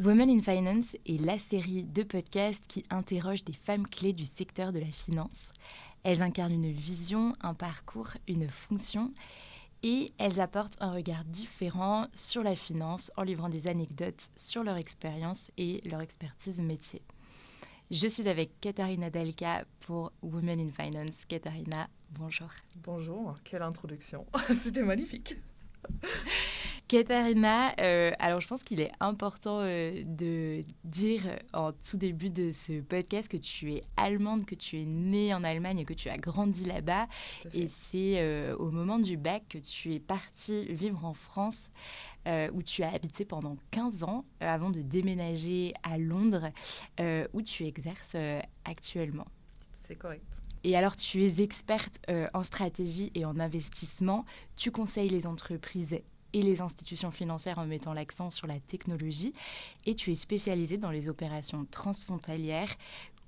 Women in Finance est la série de podcasts qui interroge des femmes clés du secteur de la finance. Elles incarnent une vision, un parcours, une fonction et elles apportent un regard différent sur la finance en livrant des anecdotes sur leur expérience et leur expertise métier. Je suis avec Katharina Dalka pour Women in Finance. Katharina, bonjour. Bonjour, quelle introduction. C'était magnifique. Katharina, alors je pense qu'il est important de dire en tout début de ce podcast que tu es allemande, que tu es née en Allemagne et que tu as grandi là-bas. Et c'est au moment du bac que tu es partie vivre en France, où tu as habité pendant 15 ans avant de déménager à Londres, où tu exerces actuellement. C'est correct. Et alors, tu es experte en stratégie et en investissement. Tu conseilles les entreprises et les institutions financières en mettant l'accent sur la technologie. Et tu es spécialisée dans les opérations transfrontalières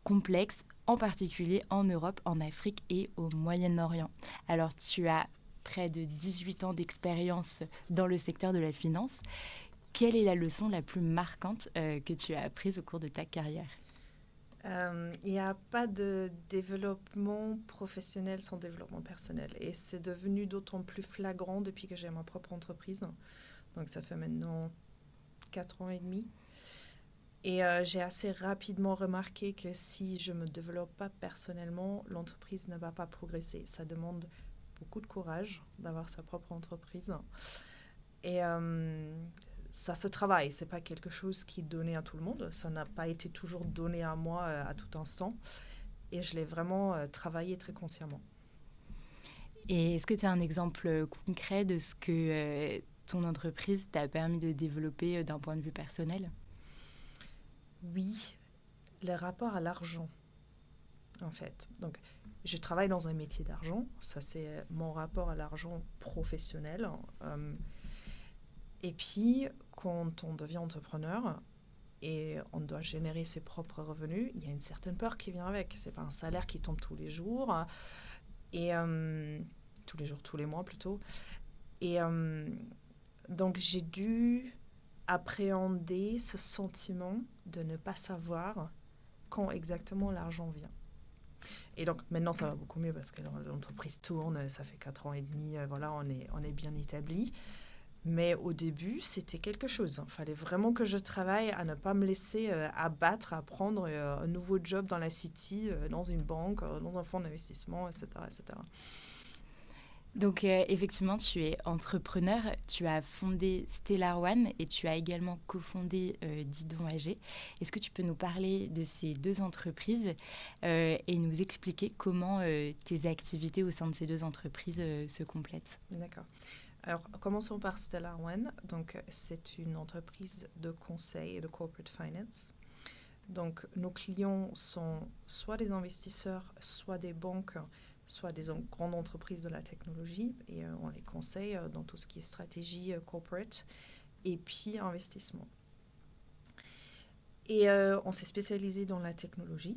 complexes, en particulier en Europe, en Afrique et au Moyen-Orient. Alors, tu as près de 18 ans d'expérience dans le secteur de la finance. Quelle est la leçon la plus marquante que tu as apprise au cours de ta carrière ? Il n'y a pas de développement professionnel sans développement personnel. Et c'est devenu d'autant plus flagrant depuis que j'ai ma propre entreprise. Donc ça fait maintenant 4 ans et demi. Et j'ai assez rapidement remarqué que si je ne me développe pas personnellement, l'entreprise ne va pas progresser. Ça demande beaucoup de courage d'avoir sa propre entreprise. Et ça se travaille, c'est pas quelque chose qui est donné à tout le monde. Ça n'a pas été toujours donné à moi à tout instant. Et je l'ai vraiment travaillé très consciemment. Et est-ce que tu as un exemple concret de ce que ton entreprise t'a permis de développer d'un point de vue personnel ? Oui, le rapport à l'argent, en fait. Donc, je travaille dans un métier d'argent. Ça, c'est mon rapport à l'argent professionnel. Et puis, quand on devient entrepreneur et on doit générer ses propres revenus, il y a une certaine peur qui vient avec. Ce n'est pas un salaire qui tombe tous les jours, et tous les mois plutôt. Et donc, j'ai dû appréhender ce sentiment de ne pas savoir quand exactement l'argent vient. Et donc, maintenant, ça va beaucoup mieux parce que l'entreprise tourne, ça fait 4 ans et demi, voilà, on est bien établi. Mais au début, c'était quelque chose. Il fallait vraiment que je travaille à ne pas me laisser abattre, à prendre un nouveau job dans la City, dans une banque, dans un fonds d'investissement, etc. etc. Donc, effectivement, tu es entrepreneur. Tu as fondé Stellar One et tu as également cofondé Didon AG. Est-ce que tu peux nous parler de ces deux entreprises et nous expliquer comment tes activités au sein de ces deux entreprises se complètent ? D'accord. Alors, commençons par Stellar One. Donc, c'est une entreprise de conseil et de corporate finance. Donc, nos clients sont soit des investisseurs, soit des banques, soit des grandes entreprises de la technologie. Et on les conseille dans tout ce qui est stratégie corporate et puis investissement. Et on s'est spécialisé dans la technologie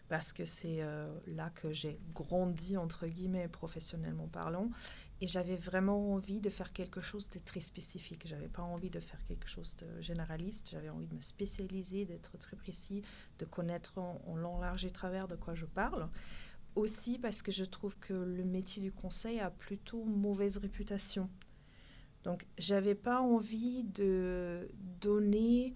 parce que c'est là que j'ai grandi, entre guillemets, professionnellement parlant. Et j'avais vraiment envie de faire quelque chose de très spécifique. Je n'avais pas envie de faire quelque chose de généraliste. J'avais envie de me spécialiser, d'être très précis, de connaître en long, large et travers de quoi je parle. Aussi parce que je trouve que le métier du conseil a plutôt mauvaise réputation. Donc, je n'avais pas envie de donner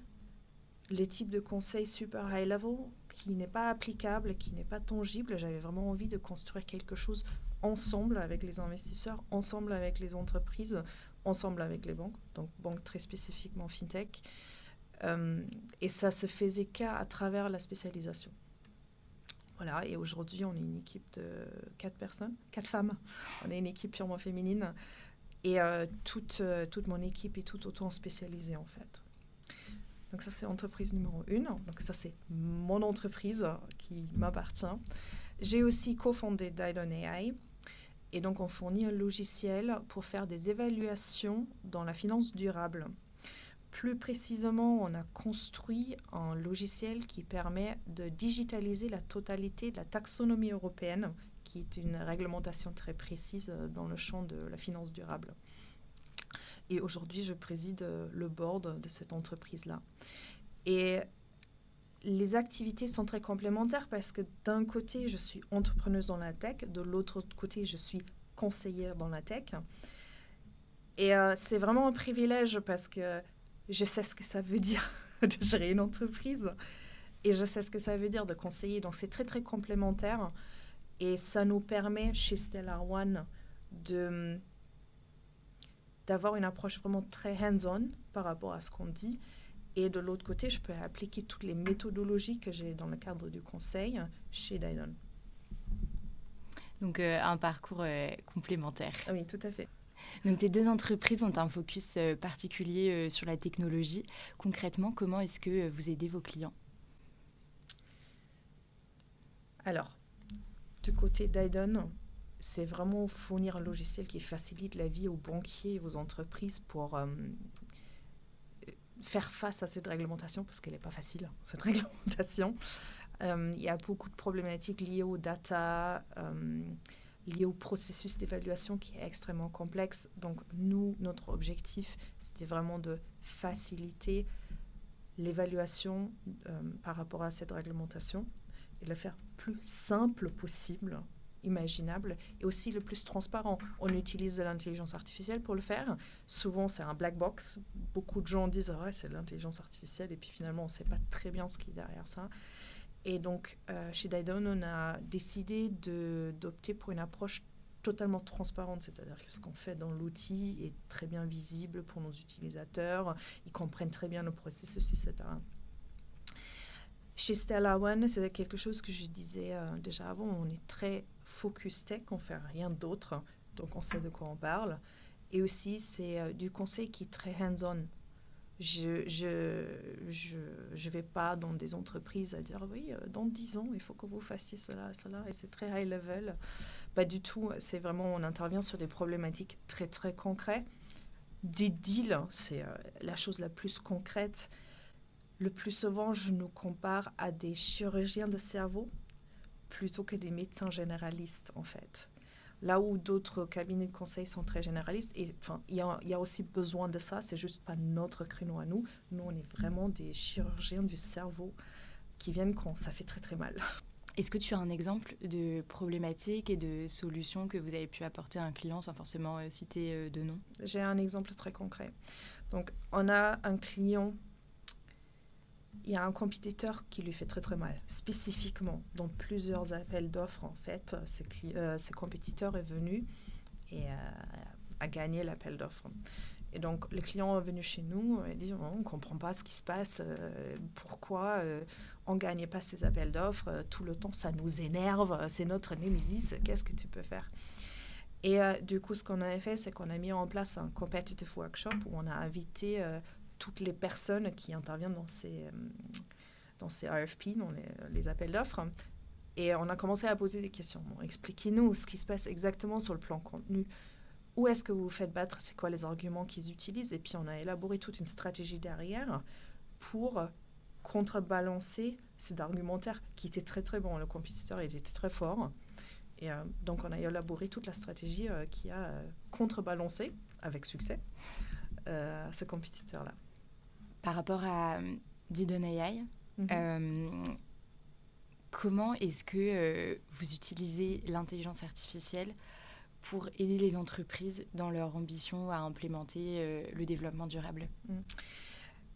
les types de conseils super high level qui n'est pas applicable, qui n'est pas tangible. J'avais vraiment envie de construire quelque chose ensemble avec les investisseurs, ensemble avec les entreprises, ensemble avec les banques, donc banques très spécifiquement fintech. Et ça se faisait qu'à travers la spécialisation. Voilà, et aujourd'hui, on est une équipe de 4 personnes, 4 femmes. On est une équipe purement féminine. Et toute mon équipe est tout autant spécialisée, en fait. Donc ça, c'est entreprise numéro 1. Donc ça, c'est mon entreprise qui m'appartient. J'ai aussi cofondé Didon AI. Et donc, on fournit un logiciel pour faire des évaluations dans la finance durable. Plus précisément, on a construit un logiciel qui permet de digitaliser la totalité de la taxonomie européenne, qui est une réglementation très précise dans le champ de la finance durable. Et aujourd'hui, je préside le board de cette entreprise-là. Et les activités sont très complémentaires parce que d'un côté, je suis entrepreneuse dans la tech, de l'autre côté, je suis conseillère dans la tech. Et c'est vraiment un privilège parce que je sais ce que ça veut dire de gérer une entreprise et je sais ce que ça veut dire de conseiller. Donc, c'est très, très complémentaire et ça nous permet, chez Stellar One, d'avoir une approche vraiment très hands-on par rapport à ce qu'on dit. Et de l'autre côté, je peux appliquer toutes les méthodologies que j'ai dans le cadre du conseil chez Dydon. Donc, un parcours complémentaire. Oui, tout à fait. Donc, tes 2 entreprises ont un focus particulier sur la technologie. Concrètement, comment est-ce que vous aidez vos clients ? Alors, du côté Dydon, c'est vraiment fournir un logiciel qui facilite la vie aux banquiers et aux entreprises pour faire face à cette réglementation, parce qu'elle n'est pas facile, cette réglementation. Il y a beaucoup de problématiques liées aux data, liées au processus d'évaluation qui est extrêmement complexe. Donc, nous, notre objectif, c'était vraiment de faciliter l'évaluation par rapport à cette réglementation et de la faire plus simple possible, imaginable, et aussi le plus transparent. On utilise de l'intelligence artificielle pour le faire. Souvent, c'est un black box. Beaucoup de gens disent « ouais, c'est de l'intelligence artificielle » et puis finalement, on ne sait pas très bien ce qui est derrière ça. Et donc, chez Dydon, on a décidé d'opter pour une approche totalement transparente, c'est-à-dire que ce qu'on fait dans l'outil est très bien visible pour nos utilisateurs, ils comprennent très bien le processus, etc. Chez Stellar One, c'est quelque chose que je disais déjà avant, on est très focus tech, on ne fait rien d'autre, donc on sait de quoi on parle. Et aussi, c'est du conseil qui est très hands-on. Je vais pas dans des entreprises à dire oui, dans 10 ans, il faut que vous fassiez cela, et c'est très high level. Pas du tout, c'est vraiment, on intervient sur des problématiques très, très concrètes. Des deals, c'est la chose la plus concrète. Le plus souvent, je nous compare à des chirurgiens de cerveau plutôt que des médecins généralistes, en fait. Là où d'autres cabinets de conseil sont très généralistes, et enfin, il y a aussi besoin de ça, c'est juste pas notre créneau à nous. Nous, on est vraiment des chirurgiens du cerveau qui viennent quand ça fait très très mal. Est-ce que tu as un exemple de problématique et de solution que vous avez pu apporter à un client sans forcément citer de nom ? J'ai un exemple très concret. Donc, on a un client, il y a un compétiteur qui lui fait très très mal, spécifiquement dans plusieurs appels d'offres. En fait, ce compétiteur est venu et a gagné l'appel d'offres. Et donc, le client est venu chez nous et dit on ne comprend pas ce qui se passe, pourquoi on ne gagne pas ces appels d'offres, tout le temps ça nous énerve, c'est notre némésis, qu'est-ce que tu peux faire ? Et du coup, ce qu'on avait fait, c'est qu'on a mis en place un competitive workshop où on a invité toutes les personnes qui interviennent dans ces RFP, dans les appels d'offres. Et on a commencé à poser des questions. Bon, expliquez-nous ce qui se passe exactement sur le plan contenu. Où est-ce que vous vous faites battre ? C'est quoi les arguments qu'ils utilisent ? Et puis, on a élaboré toute une stratégie derrière pour contrebalancer cet argumentaire qui était très, très bon. Le compétiteur, il était très fort. Et donc, on a élaboré toute la stratégie qui a contrebalancé, avec succès, ce compétiteur-là. Par rapport à Dydon AI, comment est-ce que vous utilisez l'intelligence artificielle pour aider les entreprises dans leur ambition à implémenter le développement durable ?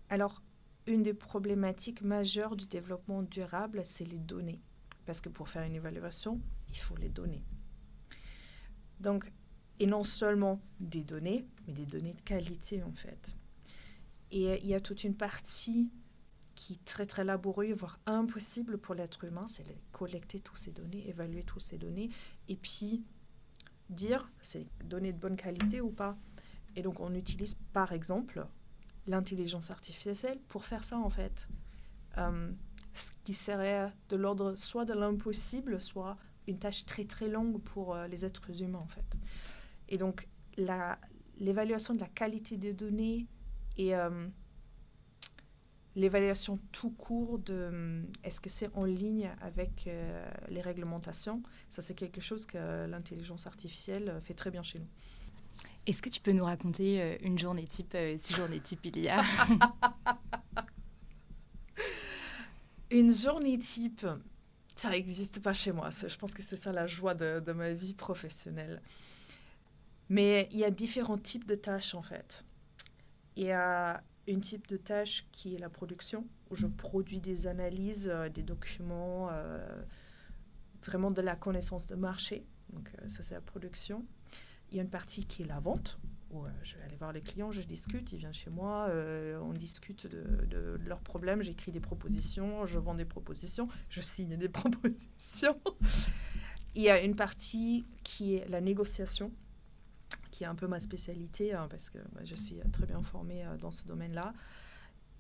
Alors, une des problématiques majeures du développement durable, c'est les données. Parce que pour faire une évaluation, il faut les données. Donc, et non seulement des données, mais des données de qualité, en fait. Et il y a toute une partie qui est très, très laborieuse, voire impossible pour l'être humain, c'est de collecter toutes ces données, évaluer toutes ces données, et puis dire c'est données de bonne qualité ou pas. Et donc, on utilise, par exemple, l'intelligence artificielle pour faire ça, en fait. Ce qui serait de l'ordre soit de l'impossible, soit une tâche très, très longue pour les êtres humains, en fait. Et donc, l'évaluation de la qualité des données et l'évaluation tout court de est-ce que c'est en ligne avec les réglementations, ça c'est quelque chose que l'intelligence artificielle fait très bien chez nous. Est-ce que tu peux nous raconter une journée type, si journée type il y a? Une journée type, ça n'existe pas chez moi. Je pense que c'est ça la joie de ma vie professionnelle. Mais il y a différents types de tâches en fait. Il y a une type de tâche qui est la production, où je produis des analyses, des documents, vraiment de la connaissance de marché. Donc ça c'est la production. Il y a une partie qui est la vente, où je vais aller voir les clients, je discute, ils viennent chez moi, on discute de leurs problèmes, j'écris des propositions, je vends des propositions, je signe des propositions. Il y a une partie qui est la négociation, qui est un peu ma spécialité, hein, parce que je suis très bien formée dans ce domaine-là.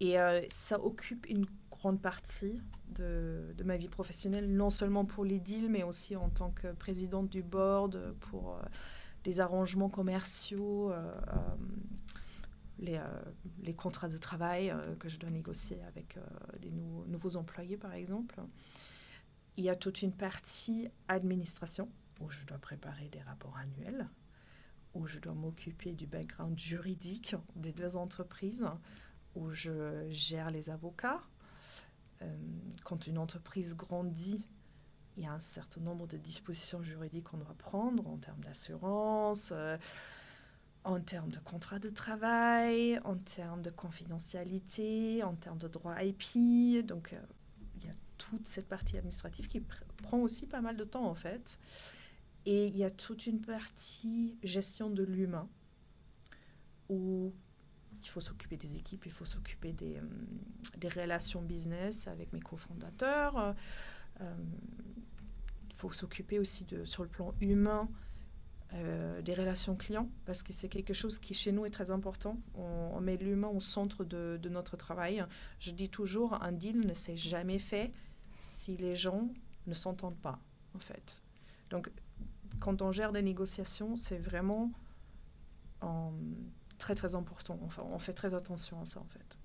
Et ça occupe une grande partie de ma vie professionnelle, non seulement pour les deals, mais aussi en tant que présidente du board, pour des arrangements commerciaux, les contrats de travail que je dois négocier avec des nouveaux employés, par exemple. Il y a toute une partie administration, où je dois préparer des rapports annuels, où je dois m'occuper du background juridique des deux entreprises, où je gère les avocats. Quand une entreprise grandit, il y a un certain nombre de dispositions juridiques qu'on doit prendre en termes d'assurance, en termes de contrat de travail, en termes de confidentialité, en termes de droit IP. Donc, il y a toute cette partie administrative qui prend aussi pas mal de temps, en fait. Et il y a toute une partie gestion de l'humain, où il faut s'occuper des équipes, il faut s'occuper des relations business avec mes cofondateurs. Il faut s'occuper aussi, sur le plan humain, des relations clients, parce que c'est quelque chose qui, chez nous, est très important. On met l'humain au centre de notre travail. Je dis toujours, un deal ne s'est jamais fait si les gens ne s'entendent pas, en fait. Donc, quand on gère des négociations, c'est vraiment très, très important. Enfin, on fait très attention à ça, en fait.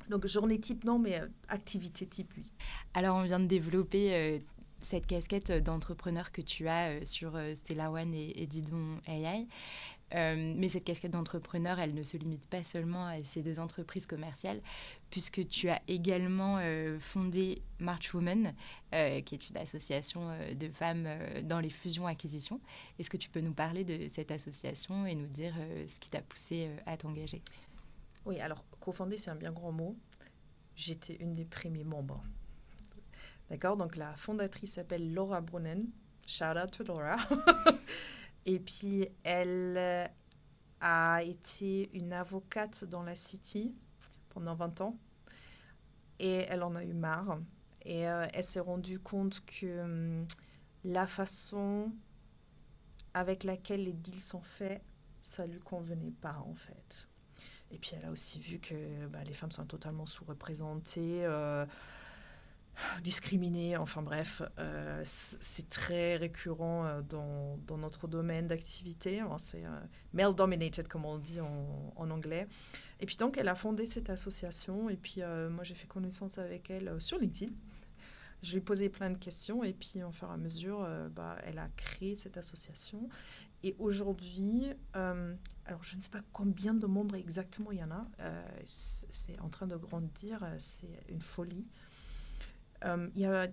Donc, journée type, non, mais activité type, oui. Alors, on vient de développer cette casquette d'entrepreneur que tu as sur Stella One et Didon AI. Mais cette casquette d'entrepreneur, elle ne se limite pas seulement à ces deux entreprises commerciales, puisque tu as également fondé March Women, qui est une association de femmes dans les fusions-acquisitions. Est-ce que tu peux nous parler de cette association et nous dire ce qui t'a poussé à t'engager? Oui, alors, cofonder, c'est un bien grand mot. J'étais une des premiers membres. D'accord? Donc, la fondatrice s'appelle Laura Brunnen. Shout out to Laura. Et puis, elle a été une avocate dans la City pendant 20 ans. Et elle en a eu marre. Et elle s'est rendue compte que la façon avec laquelle les deals sont faits, ça ne lui convenait pas, en fait. Et puis, elle a aussi vu que les femmes sont totalement sous-représentées, discriminées. Enfin bref, c'est très récurrent dans notre domaine d'activité. C'est male-dominated, comme on dit en anglais. Et puis donc, elle a fondé cette association. Et puis, moi, j'ai fait connaissance avec elle sur LinkedIn. Je lui ai posé plein de questions. Et puis, au fur et à mesure, elle a créé cette association. Et aujourd'hui, alors je ne sais pas combien de membres exactement il y en a, c'est en train de grandir, c'est une folie. Il y a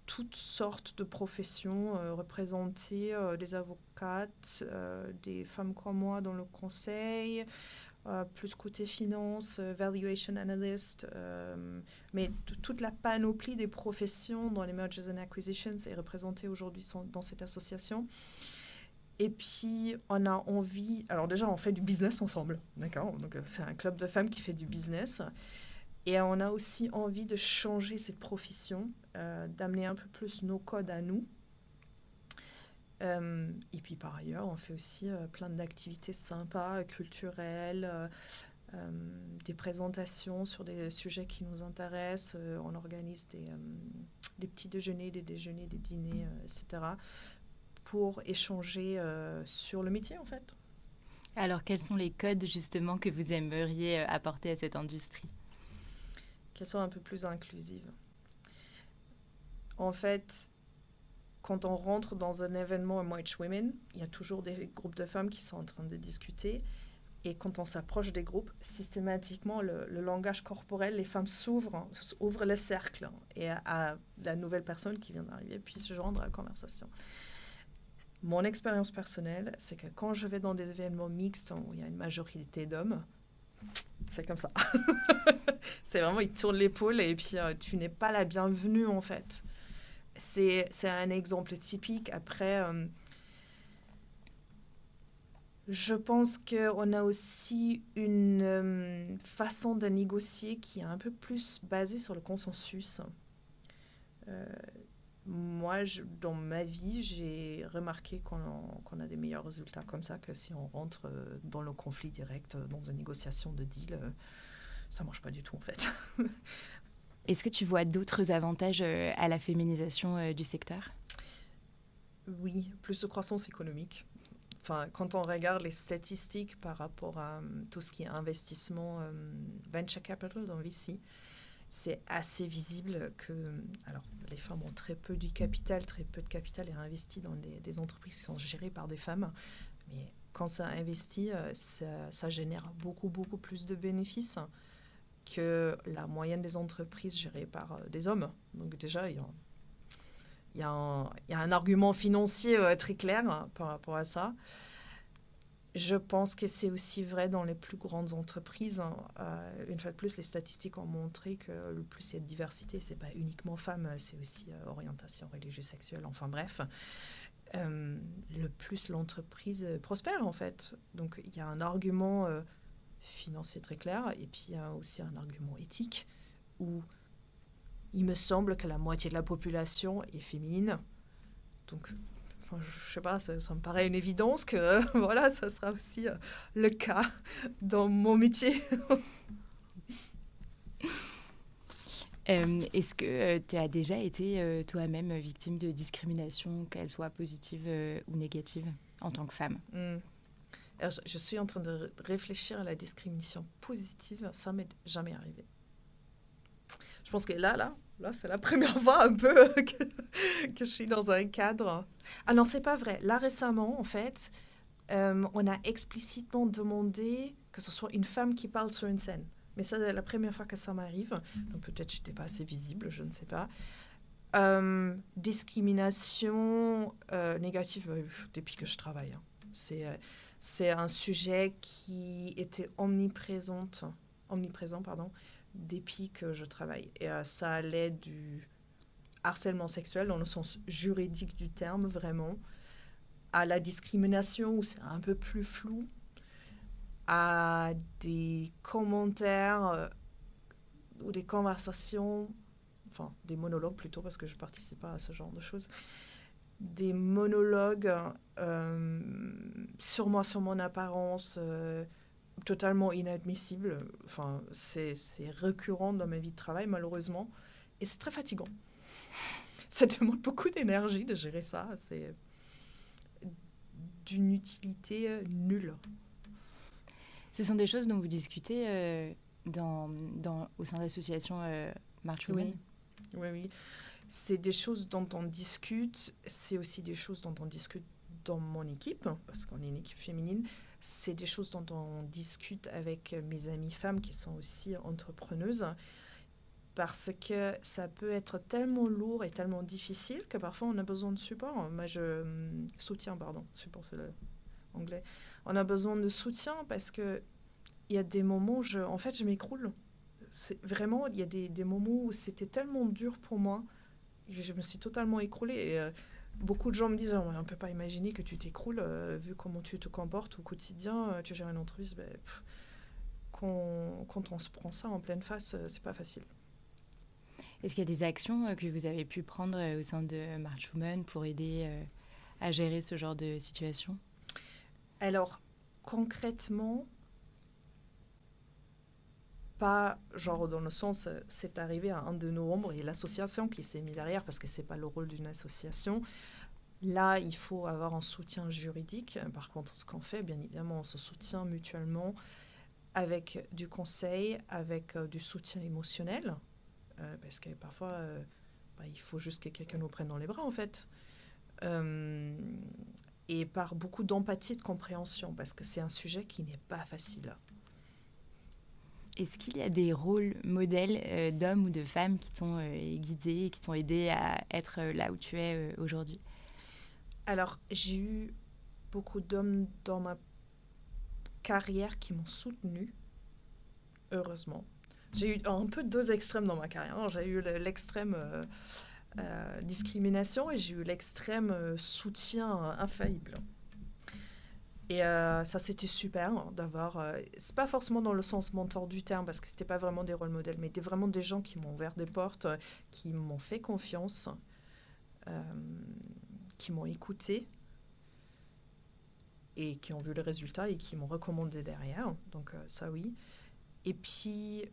toutes sortes de professions représentées, des avocates, des femmes comme moi dans le conseil, plus côté finance, valuation analyst, mais toute la panoplie des professions dans les mergers and acquisitions est représentée aujourd'hui dans cette association. Et puis, on a envie... Alors déjà, on fait du business ensemble, d'accord? Donc, c'est un club de femmes qui fait du business. Et on a aussi envie de changer cette profession, d'amener un peu plus nos codes à nous. Et puis, par ailleurs, on fait aussi plein d'activités sympas, culturelles, des présentations sur des sujets qui nous intéressent. On organise des petits déjeuners, des déjeuners, des dîners, etc., pour échanger sur le métier, en fait. Alors, quels sont les codes, justement, que vous aimeriez apporter à cette industrie? Qu'elles soient un peu plus inclusives. En fait, quand on rentre dans un événement White Women, il y a toujours des groupes de femmes qui sont en train de discuter. Et quand on s'approche des groupes, systématiquement, le langage corporel, les femmes ouvrent le cercle et à la nouvelle personne qui vient d'arriver puisse se joindre à la conversation. Mon expérience personnelle, c'est que quand je vais dans des événements mixtes où il y a une majorité d'hommes, c'est comme ça. C'est vraiment, ils tournent l'épaule et puis tu n'es pas la bienvenue en fait. C'est un exemple typique. Après, je pense qu'on a aussi une façon de négocier qui est un peu plus basée sur le consensus. Moi, dans ma vie, j'ai remarqué qu'on a des meilleurs résultats comme ça que si on rentre dans le conflit direct, dans une négociation de deal. Ça ne marche pas du tout, en fait. Est-ce que tu vois d'autres avantages à la féminisation du secteur ? Oui, plus de croissance économique. Enfin, quand on regarde les statistiques par rapport à tout ce qui est investissement venture capital dans VC, c'est assez visible que alors, les femmes ont très peu de capital est investi dans des entreprises qui sont gérées par des femmes. Mais quand ça investit, ça génère beaucoup, beaucoup plus de bénéfices que la moyenne des entreprises gérées par des hommes. Donc déjà, il y a un argument financier très clair par rapport à ça. Je pense que c'est aussi vrai dans les plus grandes entreprises. Une fois de plus, les statistiques ont montré que le plus il y a de diversité, ce n'est pas uniquement femmes, c'est aussi orientation religieuse, sexuelle, enfin bref. Le plus l'entreprise prospère, en fait. Donc, il y a un argument financier très clair et puis il y a aussi un argument éthique où il me semble que la moitié de la population est féminine. Donc, je sais pas, ça me paraît une évidence que voilà, ça sera aussi le cas dans mon métier. Est-ce que tu as déjà été toi-même victime de discrimination, qu'elle soit positive ou négative, en tant que femme ? Alors, je suis en train de réfléchir à la discrimination positive. Ça m'est jamais arrivé. Je pense que là, c'est la première fois un peu que je suis dans un cadre. Ah non, c'est pas vrai. Là, récemment, en fait, on a explicitement demandé que ce soit une femme qui parle sur une scène. Mais ça, c'est la première fois que ça m'arrive. Donc peut-être que je n'étais pas assez visible, je ne sais pas. Discrimination négative depuis que je travaille. C'est un sujet qui était omniprésent, depuis que je travaille. Et ça allait du harcèlement sexuel, dans le sens juridique du terme, vraiment, à la discrimination, où c'est un peu plus flou, à des commentaires ou des conversations, enfin, des monologues plutôt, parce que je ne participe pas à ce genre de choses, des monologues sur moi, sur mon apparence, totalement inadmissible. Enfin, c'est récurrent dans ma vie de travail, malheureusement. Et c'est très fatigant. Ça demande beaucoup d'énergie de gérer ça. C'est d'une utilité nulle. Ce sont des choses dont vous discutez au sein de l'association March Women ? Oui. C'est des choses dont on discute. C'est aussi des choses dont on discute dans mon équipe, parce qu'on est une équipe féminine. C'est des choses dont on discute avec mes amies femmes qui sont aussi entrepreneuses, parce que ça peut être tellement lourd et tellement difficile que parfois on a besoin de support. Support c'est l'anglais. On a besoin de soutien parce qu'il y a des moments où je m'écroule. Vraiment, il y a des moments où c'était tellement dur pour moi, je me suis totalement écroulée. Et, beaucoup de gens me disent on ne peut pas imaginer que tu t'écroules vu comment tu te comportes au quotidien, tu gères une entreprise. Quand on se prend ça en pleine face, c'est pas facile. Est-ce qu'il y a des actions que vous avez pu prendre au sein de March Women pour aider à gérer ce genre de situation ? Alors, concrètement, pas genre dans le sens, c'est arrivé à un de nos membres et l'association qui s'est mise derrière parce que c'est pas le rôle d'une association. Là, il faut avoir un soutien juridique. Par contre, ce qu'on fait, bien évidemment, on se soutient mutuellement avec du conseil, avec du soutien émotionnel, parce que parfois, il faut juste que quelqu'un nous prenne dans les bras, en fait. et par beaucoup d'empathie et de compréhension, parce que c'est un sujet qui n'est pas facile. Est-ce qu'il y a des rôles modèles d'hommes ou de femmes qui t'ont guidé, qui t'ont aidé à être là où tu es aujourd'hui? Alors, j'ai eu beaucoup d'hommes dans ma carrière qui m'ont soutenue, heureusement. J'ai eu un peu deux extrêmes dans ma carrière. J'ai eu l'extrême discrimination et j'ai eu l'extrême soutien infaillible. Et ça, c'était super d'avoir... c'est pas forcément dans le sens mentor du terme, parce que c'était pas vraiment des rôles modèles, mais vraiment des gens qui m'ont ouvert des portes, qui m'ont fait confiance, qui m'ont écouté et qui ont vu le résultat et qui m'ont recommandé derrière. Donc ça, oui. Et puis,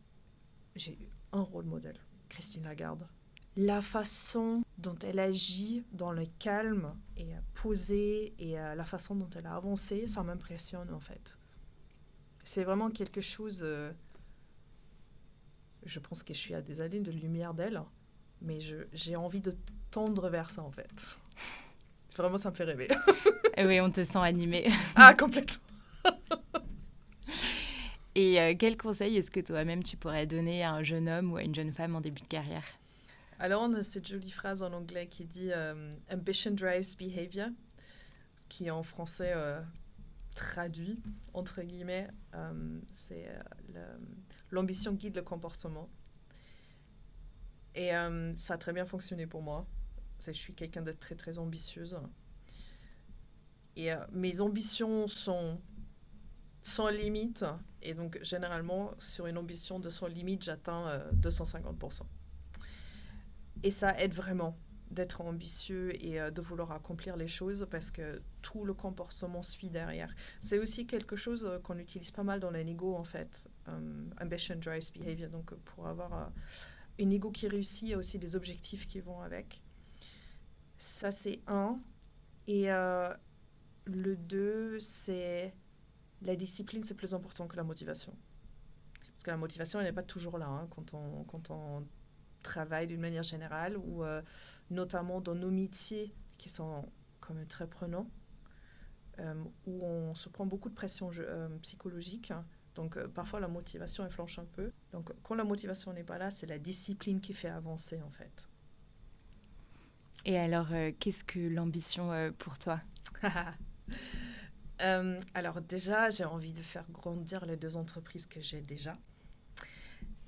j'ai eu un rôle modèle, Christine Lagarde. La façon dont elle agit dans le calme et posé et la façon dont elle a avancé, ça m'impressionne en fait. C'est vraiment quelque chose... je pense que je suis à des années de lumière d'elle, mais j'ai envie de tendre vers ça en fait. Vraiment, ça me fait rêver. Oui, on te sent animée. Ah, complètement. Et quel conseil est-ce que toi-même tu pourrais donner à un jeune homme ou à une jeune femme en début de carrière? Alors, on a cette jolie phrase en anglais qui dit « Ambition drives behavior », ce qui en français traduit, entre guillemets, c'est l'ambition guide le comportement. Et ça a très bien fonctionné pour moi. Je suis quelqu'un de très, très ambitieuse. Et mes ambitions sont sans limite. Et donc, généralement, sur une ambition de sans limite, j'atteins 250%. Et ça aide vraiment d'être ambitieux et de vouloir accomplir les choses parce que tout le comportement suit derrière. C'est aussi quelque chose qu'on utilise pas mal dans la négo, en fait. Ambition drives behavior. Donc, pour avoir une négo qui réussit, il y a aussi des objectifs qui vont avec. Ça, c'est un. Et le deux, c'est la discipline, c'est plus important que la motivation. Parce que la motivation, elle n'est pas toujours là quand on travail d'une manière générale ou notamment dans nos métiers qui sont quand même très prenants où on se prend beaucoup de pression psychologique donc parfois la motivation elle flanche un peu donc quand la motivation n'est pas là c'est la discipline qui fait avancer en fait. Et alors qu'est-ce que l'ambition pour toi? Alors déjà j'ai envie de faire grandir les deux entreprises que j'ai déjà.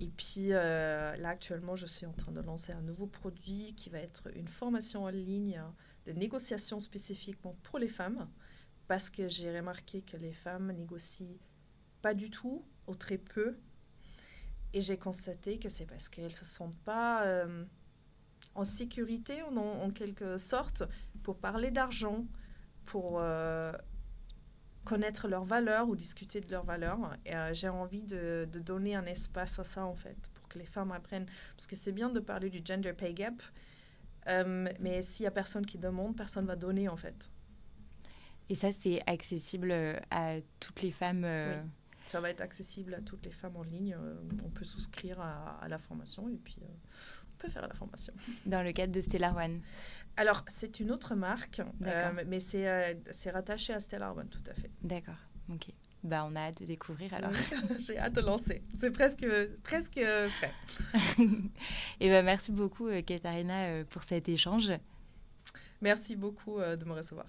Et puis là, actuellement, je suis en train de lancer un nouveau produit qui va être une formation en ligne de négociation spécifiquement pour les femmes parce que j'ai remarqué que les femmes négocient pas du tout ou très peu. Et j'ai constaté que c'est parce qu'elles ne se sentent pas en sécurité, en quelque sorte, pour parler d'argent, pour connaître leurs valeurs ou discuter de leurs valeurs. Et j'ai envie de donner un espace à ça, en fait, pour que les femmes apprennent. Parce que c'est bien de parler du gender pay gap, mais s'il n'y a personne qui demande, personne ne va donner, en fait. Et ça, c'est accessible à toutes les femmes Oui, ça va être accessible à toutes les femmes en ligne. On peut souscrire à la formation et puis on peut faire la formation. Dans le cadre de Stellar One? Alors, c'est une autre marque, mais c'est rattaché à Stellar One, tout à fait. D'accord, ok. Bah, on a hâte de découvrir alors. J'ai hâte de lancer. C'est presque prêt. Et ben, merci beaucoup, Katharina, pour cet échange. Merci beaucoup de me recevoir.